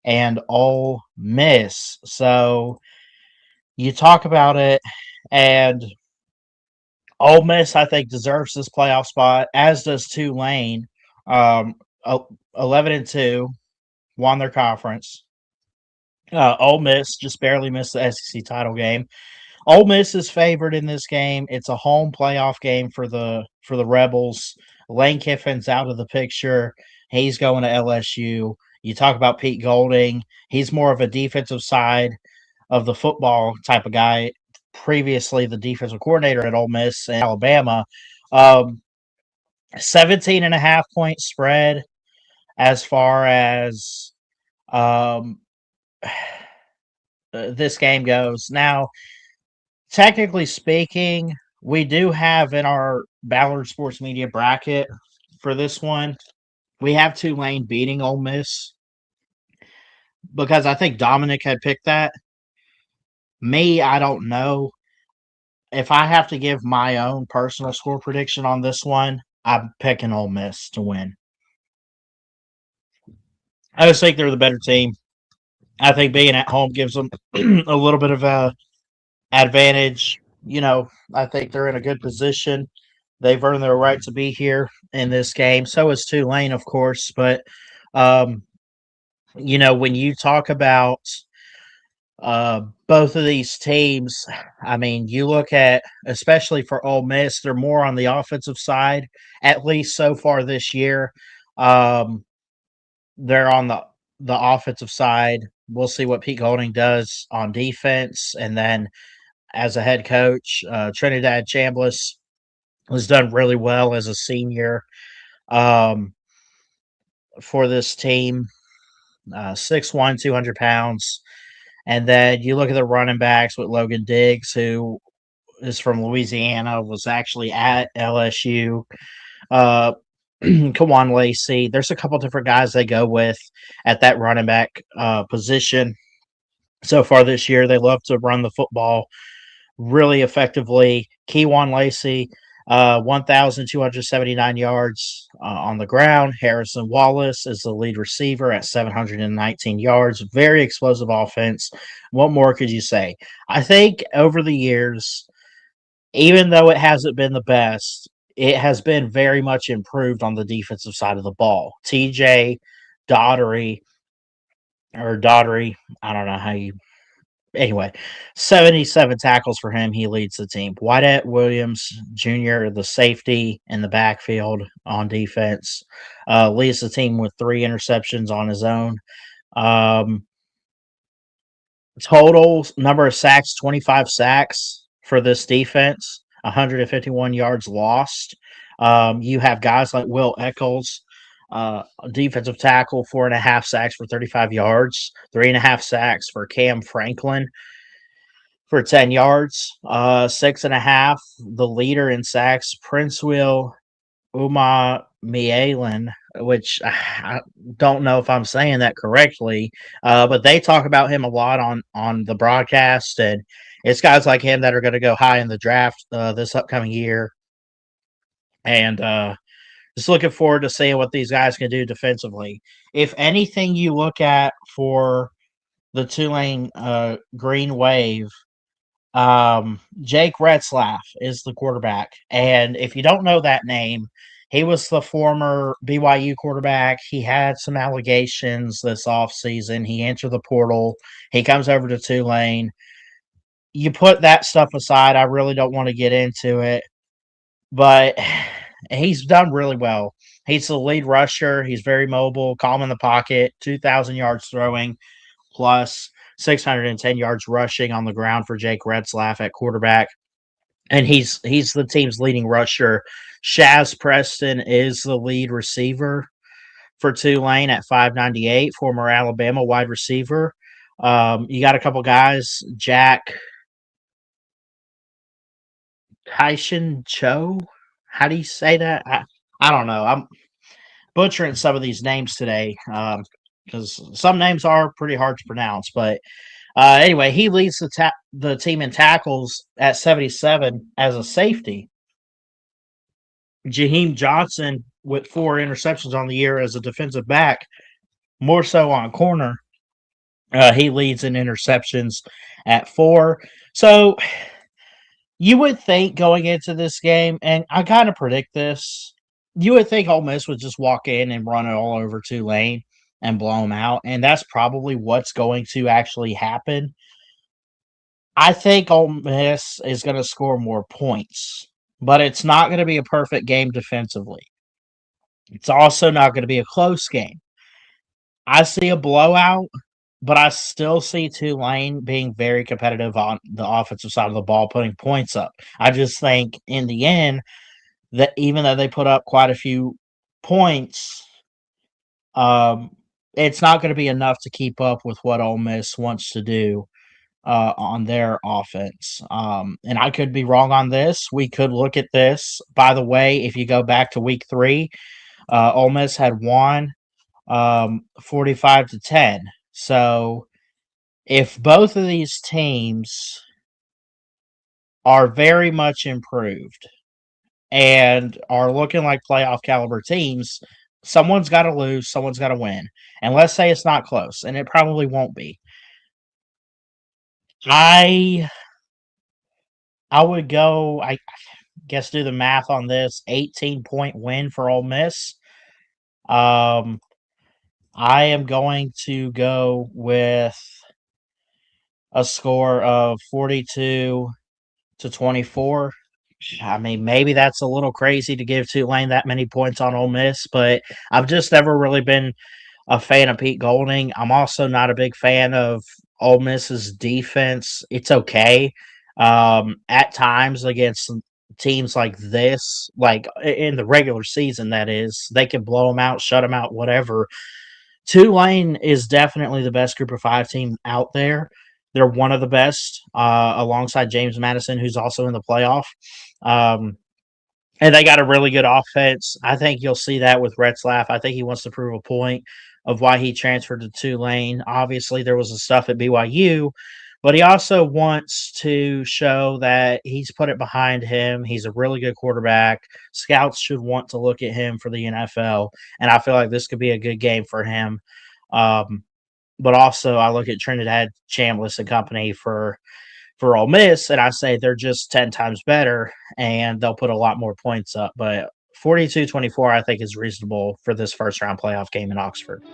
and Ole Miss. So you talk about it, and Ole Miss, I think, deserves this playoff spot, as does Tulane. 11-2, won their conference. Ole Miss just barely missed the SEC title game. Ole Miss is favored in this game. It's a home playoff game for the Rebels. Lane Kiffin's out of the picture. He's going to LSU. You talk about Pete Golding. He's more of a defensive side of the football type of guy. Previously, the defensive coordinator at Ole Miss and Alabama. Um, 17 and a half point spread as far as um, this game goes. Now, technically speaking, we do have in our Ballard Sports Media bracket for this one, we have Tulane beating Ole Miss because I think Dominic had picked that. Me, I don't know. If I have to give my own personal score prediction on this one, I'm picking Ole Miss to win. I just think they're the better team. I think being at home gives them a little bit of a advantage. I think they're in a good position. They've earned their right to be here in this game. So is Tulane, of course. But, um, when you talk about both of these teams, I mean, you look at, especially for Ole Miss, they're more on the offensive side, at least so far this year. Um, they're on the offensive side. We'll see what Pete Golding does on defense. And then as a head coach, Trinidad Chambliss has done really well as a senior um, for this team. 6'1", 200 pounds. And then you look at the running backs with Logan Diggs, who is from Louisiana, was actually at LSU. Uh, Kawan Lacey. There's a couple different guys they go with at that running back position. So far this year, they love to run the football really effectively. Kewan Lacey, 1,279 yards on the ground. Harrison Wallace is the lead receiver at 719 yards. Very explosive offense. What more could you say? I think over the years, even though it hasn't been the best, it has been very much improved on the defensive side of the ball. TJ Daughtery, I don't know how you. Anyway, 77 tackles for him. He leads the team. Wyatt Williams Jr., the safety in the backfield on defense, leads the team with 3 interceptions on his own. Total number of sacks, 25 sacks for this defense, 151 yards lost. You have guys like Will Eccles, defensive tackle, 4.5 sacks for 35 yards, 3.5 sacks for Cam Franklin for 10 yards, 6.5. The leader in sacks, Prince Will Uma Mielen, which I don't know if I'm saying that correctly, but they talk about him a lot on the broadcast, and it's guys like him that are going to go high in the draft this upcoming year. And just looking forward to seeing what these guys can do defensively. If anything you look at for the Tulane Green Wave, Jake Retzlaff is the quarterback. And if you don't know that name, he was the former BYU quarterback. He had some allegations this offseason. He entered the portal. He comes over to Tulane. You put that stuff aside. I really don't want to get into it. But he's done really well. He's the lead rusher. He's very mobile, calm in the pocket, 2,000 yards throwing, plus 610 yards rushing on the ground for Jake Retzlaff at quarterback. And he's the team's leading rusher. Shaz Preston is the lead receiver for Tulane at 598, former Alabama wide receiver. You got a couple guys, Jack Tyson Cho. How do you say that? I don't know. I'm butchering some of these names today because some names are pretty hard to pronounce. But anyway, he leads the team in tackles at 77 as a safety. Jaheim Johnson with 4 interceptions on the year as a defensive back, more so on corner. He leads in interceptions at 4. So you would think going into this game, and I kind of predict this, you would think Ole Miss would just walk in and run it all over Tulane and blow them out, and that's probably what's going to actually happen. I think Ole Miss is going to score more points, but it's not going to be a perfect game defensively. It's also not going to be a close game. I see a blowout, but I still see Tulane being very competitive on the offensive side of the ball, putting points up. I just think in the end that even though they put up quite a few points, um, it's not going to be enough to keep up with what Ole Miss wants to do on their offense. And I could be wrong on this. We could look at this. By the way, if you go back to week 3, Ole Miss had won 45-10. So if both of these teams are very much improved and are looking like playoff caliber teams, someone's got to lose, someone's got to win. And let's say it's not close, and it probably won't be. I would go, I guess, do the math on this 18-point win for Ole Miss. I am going to go with a score of 42-24. I mean, maybe that's a little crazy to give Tulane that many points on Ole Miss, but I've just never really been a fan of Pete Golding. I'm also not a big fan of Ole Miss's defense. It's okay. At times against teams like this, like in the regular season, that is, they can blow them out, shut them out, whatever. Tulane is definitely the best group of 5 team out there. They're one of the best, alongside James Madison, who's also in the playoff. Um, and they got a really good offense. I think you'll see that with Retzlaff. I think he wants to prove a point of why he transferred to Tulane. Obviously, there was the stuff at BYU, but he also wants to show that he's put it behind him. He's a really good quarterback. Scouts should want to look at him for the NFL, and I feel like this could be a good game for him. But also, I look at Trinidad Chambliss and company for Ole Miss, and I say they're just 10 times better, and they'll put a lot more points up. But 42-24, I think, is reasonable for this first round playoff game in Oxford.